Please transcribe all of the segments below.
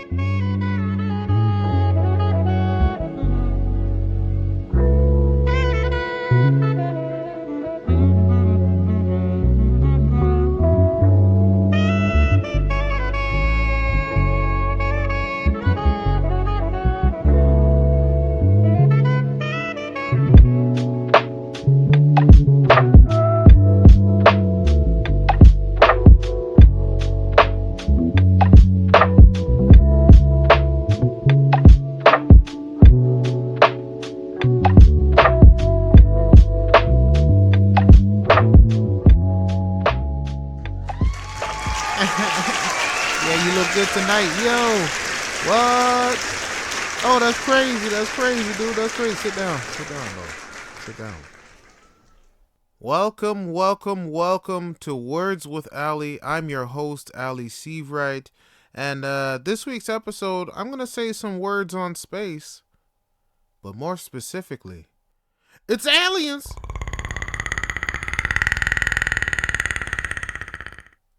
Yeah, you look good tonight. Yo, what? Oh, that's crazy. That's crazy, dude. That's crazy. Sit down. Sit down, bro. Sit down. Welcome, welcome, welcome to Words with Ali. I'm your host, Ali Seavright. And this week's episode, I'm going to say some words on space. But more specifically, it's aliens!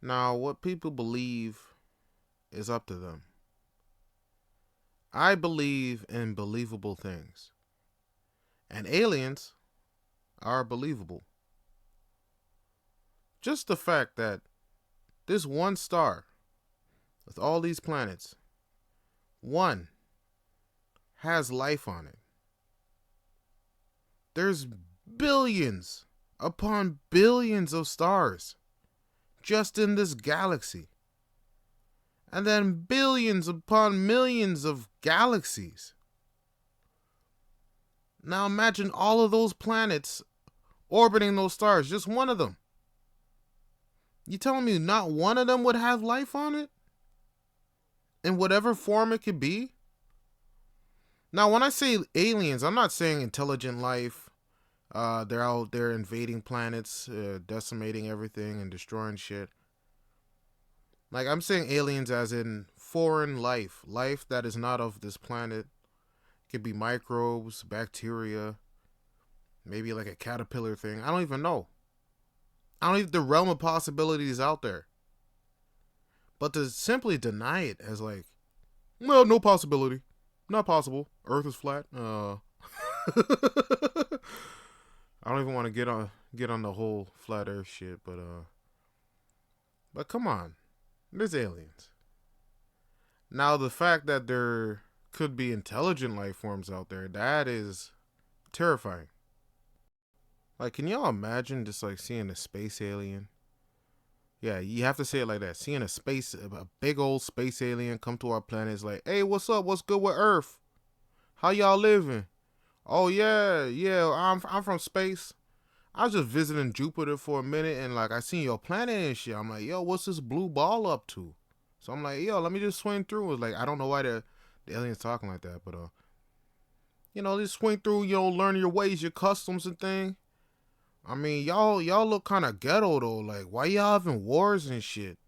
Now, what people believe is up to them. I believe in believable things. And aliens are believable. Just the fact that this one star, with all these planets, one has life on it. There's billions upon billions of stars just in this galaxy. And then billions upon millions of galaxies. Now imagine all of those planets orbiting those stars, just one of them. You telling me not one of them would have life on it? In whatever form it could be? Now, when I say aliens, I'm not saying intelligent life. They're out there invading planets, decimating everything and destroying shit. Like, I'm saying aliens as in foreign life. Life that is not of this planet. It could be microbes, bacteria, maybe like a caterpillar thing. I don't even know. I don't even, the realm of possibilities out there. But to simply deny it as like, well, no possibility. Not possible. Earth is flat. I don't even want to get on the whole flat earth shit, but come on. There's aliens. Now, the fact that there could be intelligent life forms out there, that is terrifying. Like, can y'all imagine just like seeing a space alien? Yeah, you have to say it like that. Seeing a big old space alien come to our planet is like, hey, what's up? What's good with Earth? How y'all living? Oh yeah, I'm from space. I was just visiting Jupiter for a minute and like I seen your planet and shit. I'm like, yo, what's this blue ball up to? So I'm like, yo, let me just swing through. It's like I don't know why the aliens talking like that, but just swing through, learn your ways, your customs and thing. I mean, y'all look kind of ghetto though. Like, why y'all having wars and shit?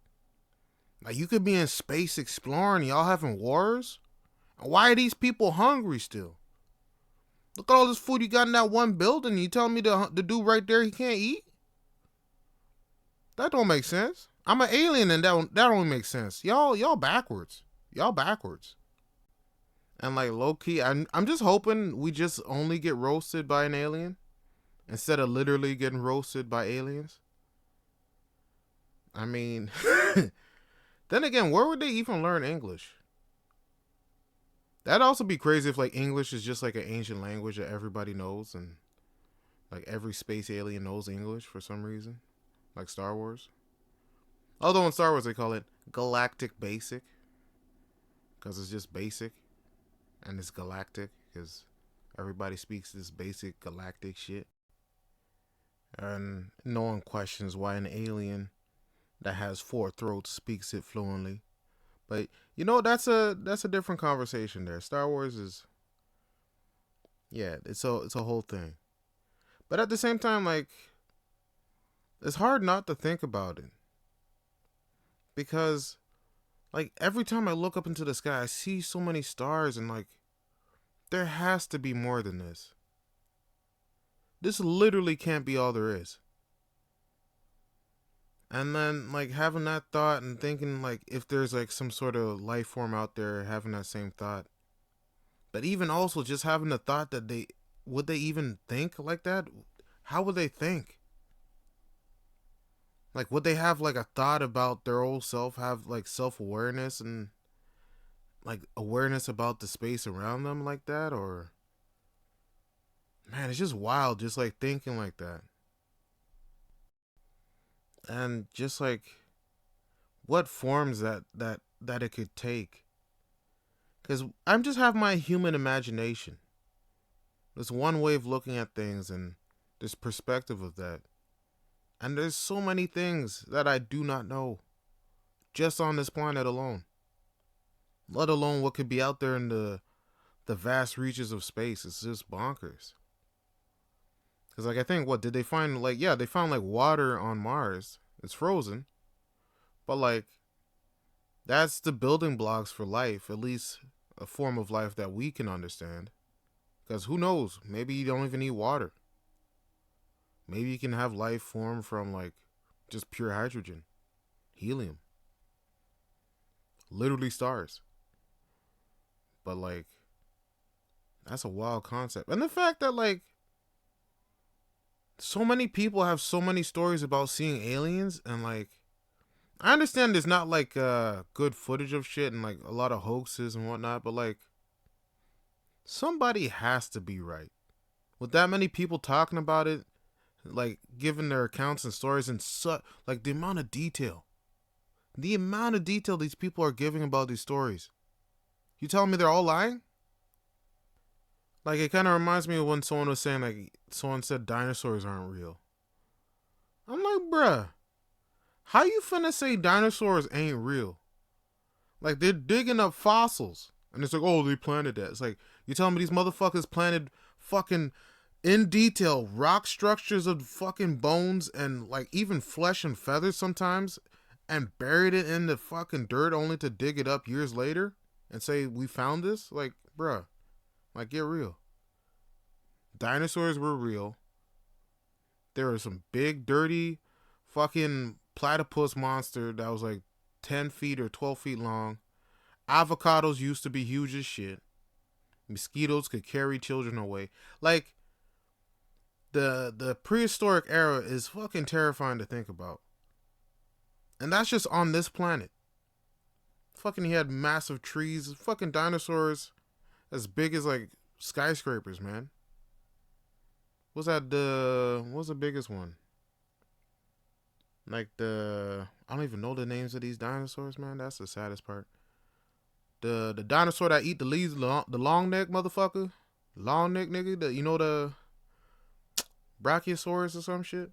Like, you could be in space exploring, y'all having wars. Why are these people hungry still? Look at all this food you got in that one building. You telling me the dude right there he can't eat? That don't make sense. I'm an alien and that don't make sense. Y'all backwards. Y'all backwards. And like low key, I'm just hoping we just only get roasted by an alien instead of literally getting roasted by aliens. I mean, then again, where would they even learn English? That'd also be crazy if like English is just like an ancient language that everybody knows and like every space alien knows English for some reason. Like Star Wars. Although in Star Wars they call it Galactic Basic. Because it's just basic. And it's galactic. Because everybody speaks this basic galactic shit. And no one questions why an alien that has four throats speaks it fluently. But that's a different conversation there. Star Wars is, yeah, it's a whole thing. But at the same time, like, it's hard not to think about it. Because like every time I look up into the sky, I see so many stars and like there has to be more than this. This literally can't be all there is. And then like having that thought and thinking like if there's like some sort of life form out there having that same thought. But even also just having the thought that they would they even think like that? How would they think? Like would they have like a thought about their old self, have like self-awareness and like awareness about the space around them like that, or man, it's just wild just like thinking like that. And just like what forms that it could take. Cuz I'm just have my human imagination. There's one way of looking at things and there's perspective of that. And there's so many things that I do not know just on this planet alone. Let alone what could be out there in the vast reaches of space. It's just bonkers. Cuz like I think what did they find like yeah, they found like water on Mars. It's frozen, but like that's the building blocks for life, at least a form of life that we can understand. Because who knows? Maybe you don't even need water. Maybe you can have life form from like just pure hydrogen, helium, literally stars. But like, that's a wild concept. And the fact that like so many people have so many stories about seeing aliens and like I understand there's not like good footage of shit and like a lot of hoaxes and whatnot, but like somebody has to be right. With that many people talking about it, like giving their accounts and stories and like the amount of detail these people are giving about these stories. You telling me they're all lying? Like it kind of reminds me of when someone was saying like someone said dinosaurs aren't real. I'm like, bruh, how you finna say dinosaurs ain't real? Like they're digging up fossils, and it's like, oh, they planted that. It's like you telling me these motherfuckers planted fucking in detail rock structures of fucking bones and like even flesh and feathers sometimes, and buried it in the fucking dirt only to dig it up years later and say we found this. Like, bruh, like get real. Dinosaurs were real. There was some big dirty fucking platypus monster that was like 10 feet or 12 feet long. Avocados used to be huge as shit. Mosquitoes could carry children away. Like the prehistoric era is fucking terrifying to think about. And that's just on this planet. Fucking he had massive trees, fucking dinosaurs as big as like skyscrapers, man. What's the biggest one? Like I don't even know the names of these dinosaurs, man. That's the saddest part. The dinosaur that eat the leaves, the long neck motherfucker, long neck nigga. The Brachiosaurus or some shit.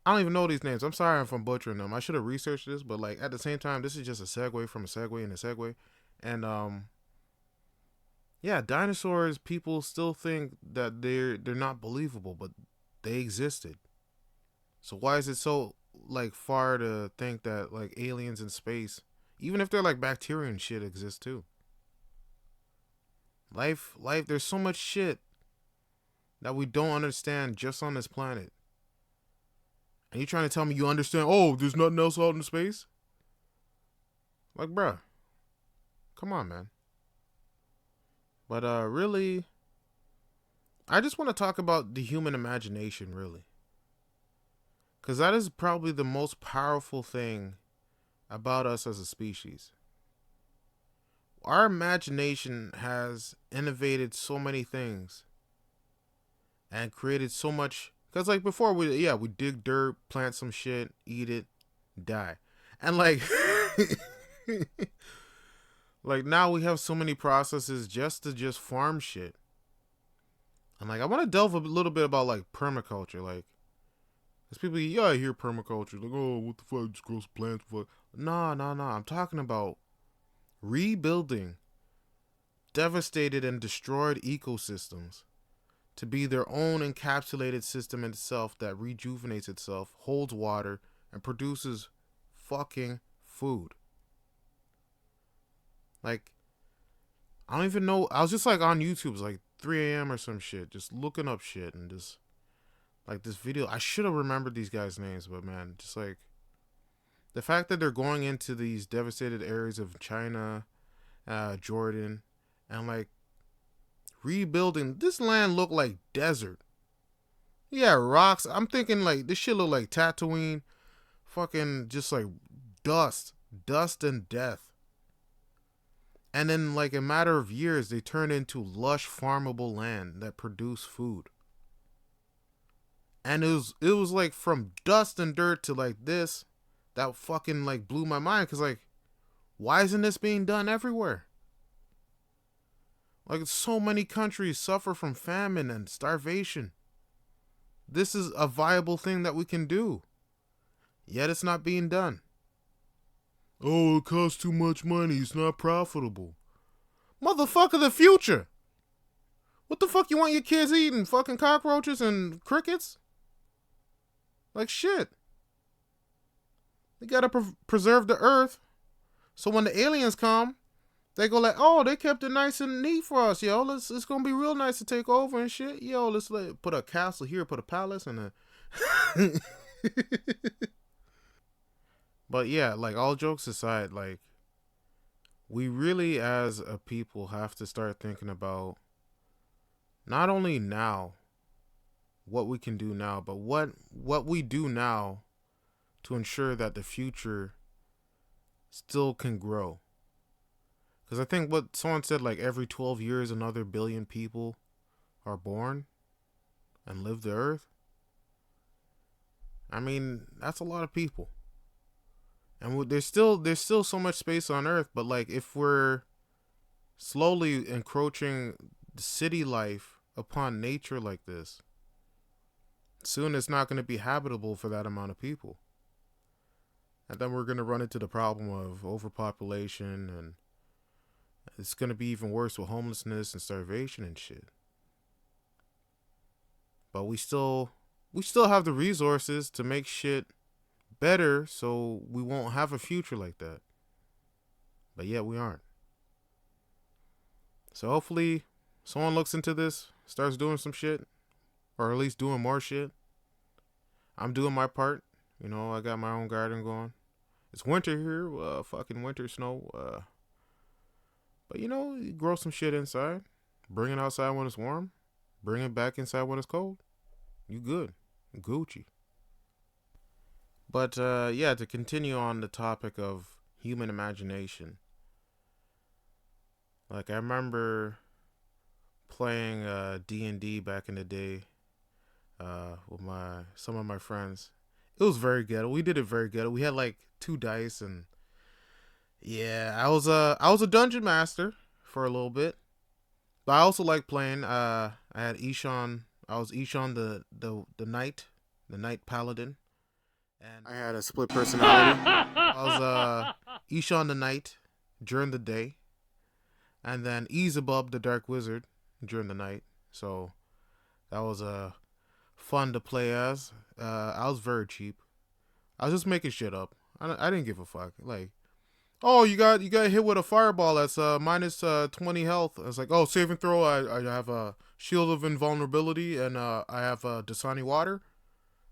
I don't even know these names. I'm sorry if I'm butchering them. I should have researched this, but like at the same time, this is just a segue from a segue and a segue, and yeah, dinosaurs. People still think that they're not believable, but they existed. So why is it so like far to think that like aliens in space, even if they're like bacteria and shit, exist too? Life. There's so much shit that we don't understand just on this planet. And you trying to tell me you understand? Oh, there's nothing else out in space. Like, bruh, come on, man. But really, I just want to talk about the human imagination, really, because that is probably the most powerful thing about us as a species. Our imagination has innovated so many things and created so much. Because like before, we dig dirt, plant some shit, eat it, die, and like like now we have so many processes just to just farm shit. And like I want to delve a little bit about like permaculture, like because people, yeah, I hear permaculture, like oh, what the fuck, just grow some plants, fuck. Nah, nah, nah. I'm talking about rebuilding devastated and destroyed ecosystems to be their own encapsulated system in itself that rejuvenates itself, holds water, and produces fucking food. Like, I don't even know. I was just like on YouTube, it was like 3 a.m. or some shit, just looking up shit and just like this video. I should have remembered these guys' names, but man, just like The fact that they're going into these devastated areas of China, Jordan, and like rebuilding this land look like desert. Yeah, rocks. I'm thinking like this shit look like Tatooine, fucking just like dust and death. And then like a matter of years, they turn into lush farmable land that produce food. And it was like from dust and dirt to like this, that fucking like blew my mind because like why isn't this being done everywhere? Like so many countries suffer from famine and starvation. This is a viable thing that we can do. Yet it's not being done. Oh, it costs too much money. It's not profitable. Motherfucker, the future. What the fuck you want your kids eating? Fucking cockroaches and crickets? Like shit. They gotta preserve the earth. So when the aliens come, they go like, oh, they kept it nice and neat for us, yo. It's gonna be real nice to take over and shit. Yo, let's put a castle here, put a palace and a But yeah, like all jokes aside, like we really as a people have to start thinking about not only now what we can do now, but what we do now to ensure that the future still can grow. Because I think what someone said, like every 12 years, another billion people are born and live the earth. I mean, that's a lot of people. And there's still so much space on earth, but like if we're slowly encroaching city life upon nature like this, soon it's not going to be habitable for that amount of people. And then we're going to run into the problem of overpopulation, and it's going to be even worse with homelessness and starvation and shit. But we still have the resources to make shit better so we won't have a future like that. But yet we aren't. So hopefully someone looks into this, starts doing some shit, or at least doing more shit. I'm doing my part. You know, I got my own garden going. It's winter here, fucking winter snow. But you know, you grow some shit inside. Bring it outside when it's warm. Bring it back inside when it's cold. You good. Gucci. But yeah, to continue on the topic of human imagination. Like I remember playing D&D back in the day with some of my friends. It was very ghetto. We did it very ghetto. We had like 2 dice, and yeah, I was a dungeon master for a little bit. But I also like playing. I had Ishan. I was Ishan the knight paladin, and I had a split personality. I was Ishan the knight during the day, and then Izabub the dark wizard during the night. So that was fun to play as. I was very cheap. I was just making shit up. I didn't give a fuck. Like, oh, you got hit with a fireball that's minus 20 health. I was like, oh, saving throw. I have a shield of invulnerability, and I have Dasani water.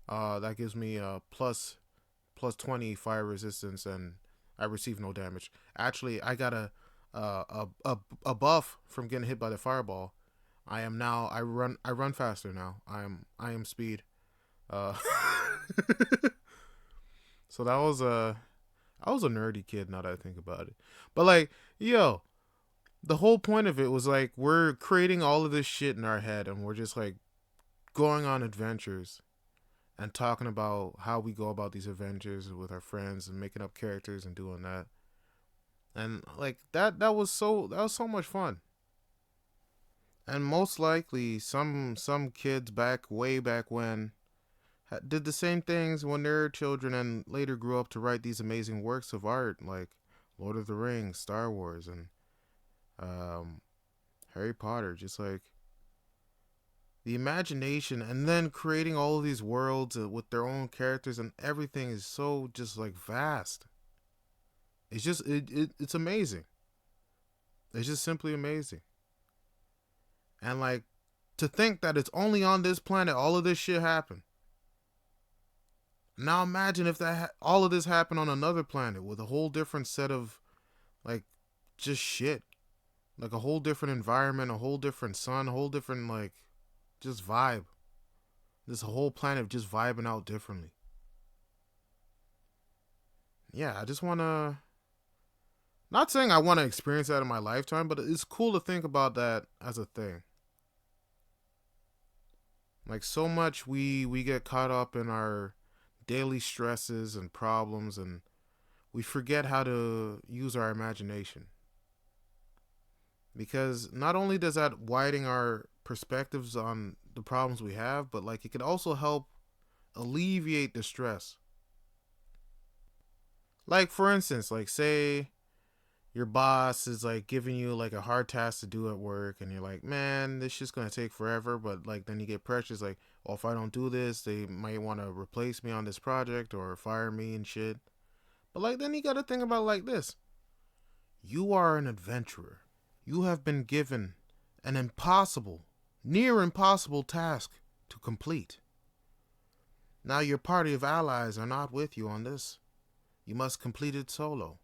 That gives me plus 20 fire resistance, and I receive no damage. Actually, I got a buff from getting hit by the fireball. I run faster now. I am speed. Uh, so that was I was a nerdy kid now that I think about it. But like, yo, the whole point of it was like we're creating all of this shit in our head, and we're just like going on adventures and talking about how we go about these adventures with our friends and making up characters and doing that. And like that was so much fun. And most likely some kids back way back when did the same things when they were children and later grew up to write these amazing works of art like Lord of the Rings, Star Wars, and um, Harry Potter. Just like the imagination, and then creating all of these worlds with their own characters, and everything is so just like vast. It's amazing. It's just simply amazing. And like to think that it's only on this planet all of this shit happened. Now imagine if all of this happened on another planet with a whole different set of like just shit, like a whole different environment, a whole different sun, a whole different like just vibe. This whole planet just vibing out differently. Yeah, I just wanna. Not saying I want to experience that in my lifetime, but it's cool to think about that as a thing. Like so much we get caught up in our daily stresses and problems, and we forget how to use our imagination. Because not only does that widen our perspectives on the problems we have, but like it can also help alleviate the stress. Like for instance, like say your boss is like giving you like a hard task to do at work, and you're like, man, this shit's gonna take forever, but like then you get pressures like, oh, if I don't do this, they might want to replace me on this project or fire me and shit. But like then you gotta think about it like this: you are an adventurer. You have been given an impossible, near impossible task to complete. Now your party of allies are not with you on this. You must complete it solo.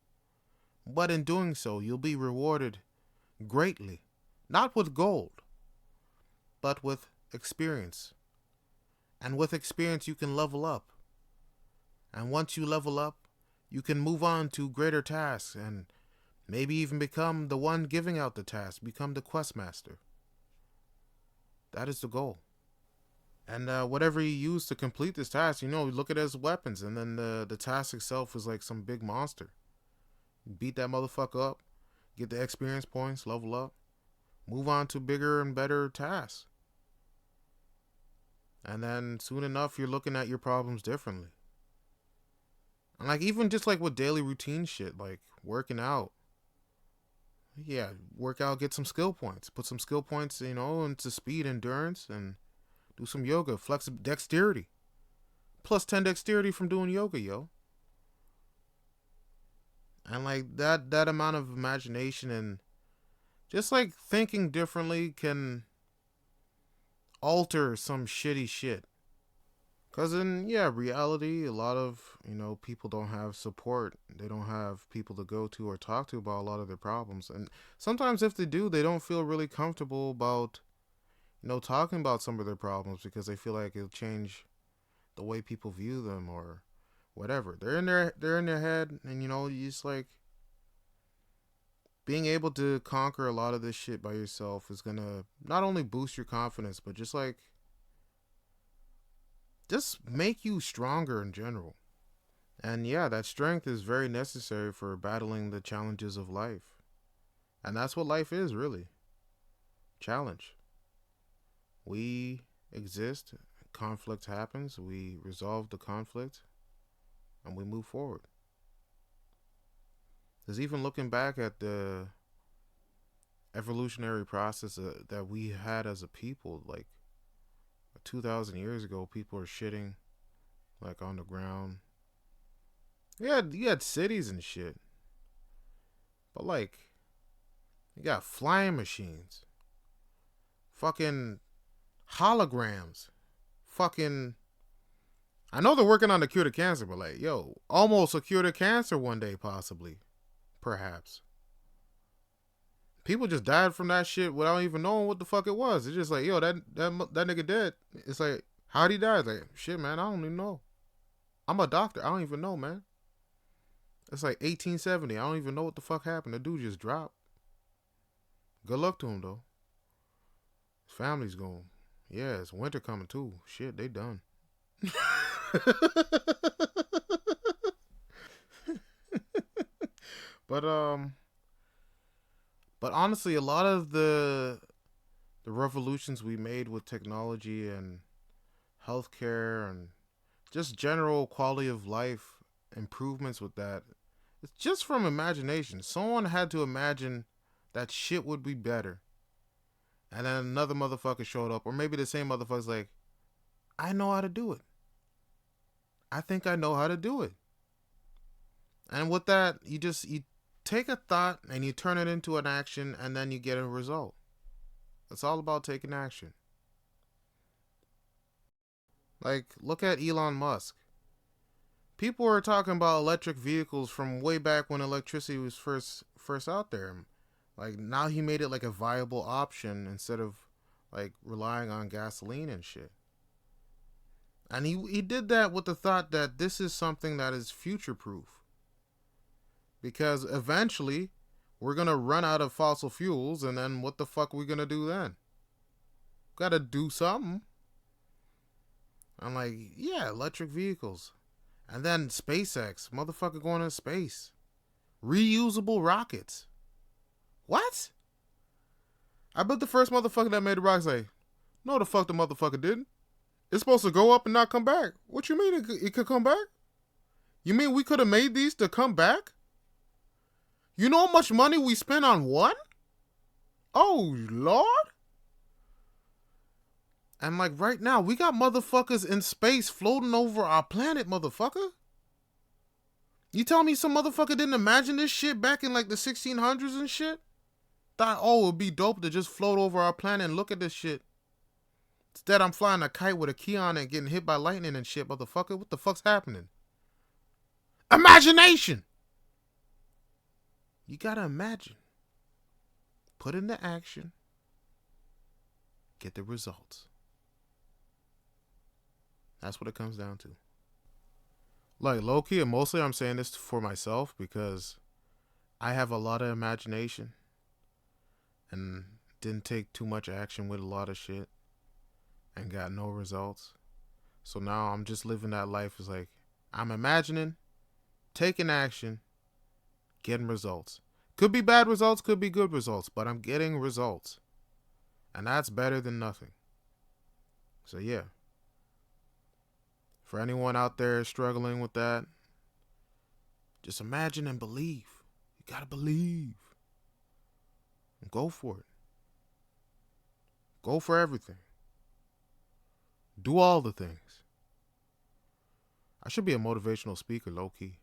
But in doing so, you'll be rewarded greatly, not with gold, but with experience. And with experience, you can level up. And once you level up, you can move on to greater tasks and maybe even become the one giving out the task, become the quest master. That is the goal. And whatever you use to complete this task, look at it as weapons, and then the task itself is like some big monster. Beat that motherfucker up, get the experience points, level up, move on to bigger and better tasks. And then soon enough, you're looking at your problems differently. And like even just like with daily routine shit, like working out. Yeah, work out, get some skill points. Put some skill points, into speed, endurance, and do some yoga. Flex dexterity. Plus 10 dexterity from doing yoga, yo. And like that amount of imagination and just like thinking differently can alter some shitty shit. Cause in reality, a lot of people don't have support. They don't have people to go to or talk to about a lot of their problems. And sometimes if they do, they don't feel really comfortable about talking about some of their problems because they feel like it'll change the way people view them or whatever. They're in their head, and you just like being able to conquer a lot of this shit by yourself is gonna not only boost your confidence, but just make you stronger in general. And yeah, that strength is very necessary for battling the challenges of life. And that's what life is, really. Challenge. We exist, conflict happens, we resolve the conflict, and we move forward. Because even looking back at the evolutionary process that we had as a people, like 2,000 years ago, people were shitting like on the ground. You had cities and shit, but like you got flying machines, fucking holograms, fucking. I know they're working on the cure to cancer, but like, yo, almost a cure to cancer one day, possibly, perhaps. People just died from that shit without even knowing what the fuck it was. It's just like, yo, that nigga dead. It's like, how'd he die? It's like, shit, man, I don't even know. I'm a doctor. I don't even know, man. It's like 1870. I don't even know what the fuck happened. The dude just dropped. Good luck to him though. His family's going. Yeah, it's winter coming too. Shit, they done. but um, but honestly, a lot of the revolutions we made with technology and healthcare and just general quality of life improvements with that, it's just from imagination. Someone had to imagine that shit would be better. And then another motherfucker showed up, or maybe the same motherfucker's like, I know how to do it. I think I know how to do it. And with that, you take a thought and you turn it into an action, and then you get a result. It's all about taking action. Like, look at Elon Musk. People were talking about electric vehicles from way back when electricity was first out there. Like now he made it like a viable option instead of like relying on gasoline and shit. And he did that with the thought that this is something that is future proof. Because eventually we're gonna run out of fossil fuels, and then what the fuck are we gonna do then? Gotta do something. I'm like, yeah, electric vehicles. And then SpaceX, motherfucker going to space. Reusable rockets. What? I bet the first motherfucker that made the rocket say, no, the fuck the motherfucker didn't. It's supposed to go up and not come back. What you mean it could come back? You mean we could have made these to come back? You know how much money we spent on one? Oh, Lord. And like right now, we got motherfuckers in space floating over our planet, motherfucker. You tell me some motherfucker didn't imagine this shit back in like the 1600s and shit? Thought, oh, it'd be dope to just float over our planet and look at this shit. Instead, I'm flying a kite with a key on it and getting hit by lightning and shit, motherfucker. What the fuck's happening? Imagination! You gotta imagine. Put into action. Get the results. That's what it comes down to. Like, low-key, and mostly I'm saying this for myself because I have a lot of imagination and didn't take too much action with a lot of shit and got no results. So now I'm just living that life as like, I'm imagining, taking action, getting results. Could be bad results, could be good results, but I'm getting results. And that's better than nothing. So yeah. For anyone out there struggling with that, just imagine and believe. You gotta believe. And go for it. Go for everything. Do all the things. I should be a motivational speaker, low key.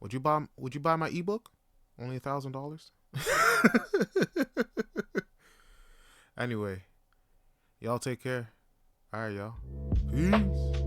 Would you buy my ebook? Only $1,000? Anyway, y'all take care. All right, y'all. Peace.